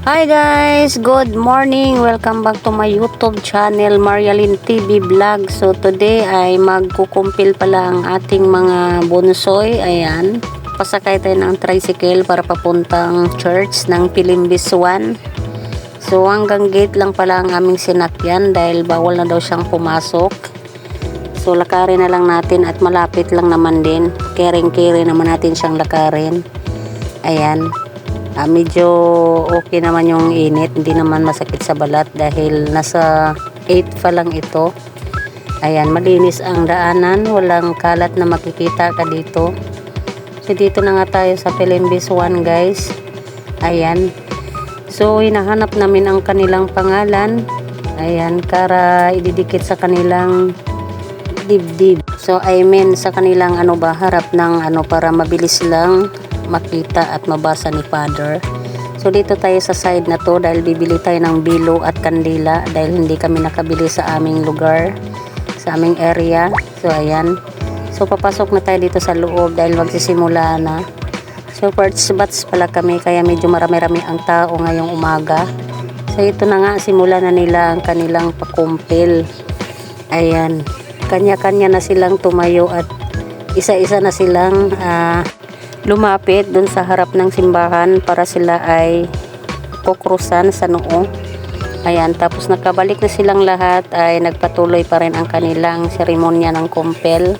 Hi guys, good morning. Welcome back to my YouTube channel, Marialyn TV Vlog. So today ay magkukumpil pala ang ating mga bonsoy. Ayan, pasakay tayo ng tricycle para papuntang church ng Pilimbis 1. So hanggang gate lang pala ang aming sinakyan dahil bawal na daw siyang pumasok. So lakarin na lang natin at malapit lang naman din. Kering-kere naman natin siyang lakarin. Ayan. Medyo okay naman yung init, hindi naman masakit sa balat dahil nasa 8 pa lang ito. Ayan, malinis ang daanan, walang kalat na makikita ka dito. So dito na nga tayo sa Pilimbis 1 guys. Ayan, so hinahanap namin ang kanilang pangalan. Ayan, para ididikit sa kanilang dibdib. So I mean sa kanilang harap ng para mabilis lang makita at mabasa ni Father. So dito tayo sa side na to dahil bibili tayo ng bilo at kandila dahil hindi kami nakabili sa aming lugar, sa aming area. So ayan, so papasok na tayo dito sa loob dahil magsisimula na. So first batch pala kami kaya medyo marami-rami ang tao ngayong umaga. So ito na nga, simula na nila ang kanilang pakumpil. Ayan, kanya-kanya na silang tumayo at isa-isa na silang lumapit dun sa harap ng simbahan para sila ay kukrusan sa noo. Ayan, tapos nakabalik na silang lahat ay nagpatuloy pa rin ang kanilang seremonya ng kumpel.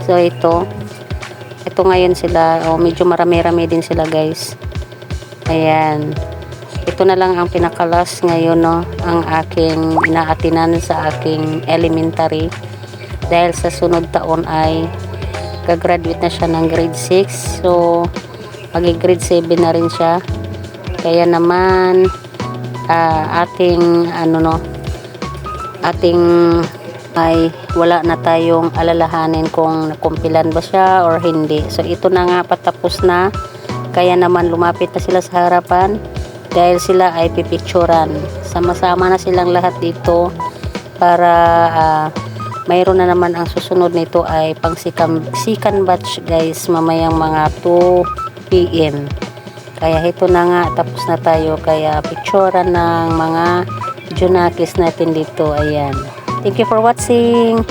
So ito ngayon sila, medyo marami-rami din sila guys. Ayan, ito na lang ang pinakalas ngayon ang aking inaatinan sa aking elementary dahil sa sunod taon ay gagraduate na siya ng grade 6. So magi-grade 7 na rin siya. Kaya naman ating ay wala na tayong alalahanin kung nakumpilan ba siya or hindi. So ito na nga, patapos na. Kaya naman lumapit na sila sa harapan dahil sila ay pipicturan. Sama-sama na silang lahat dito para mayroon na naman ang susunod nito ay pang second batch guys, mamayang mga 2 PM. Kaya ito na nga, tapos na tayo. Kaya picturean ng mga junakis natin dito. Ayan. Thank you for watching.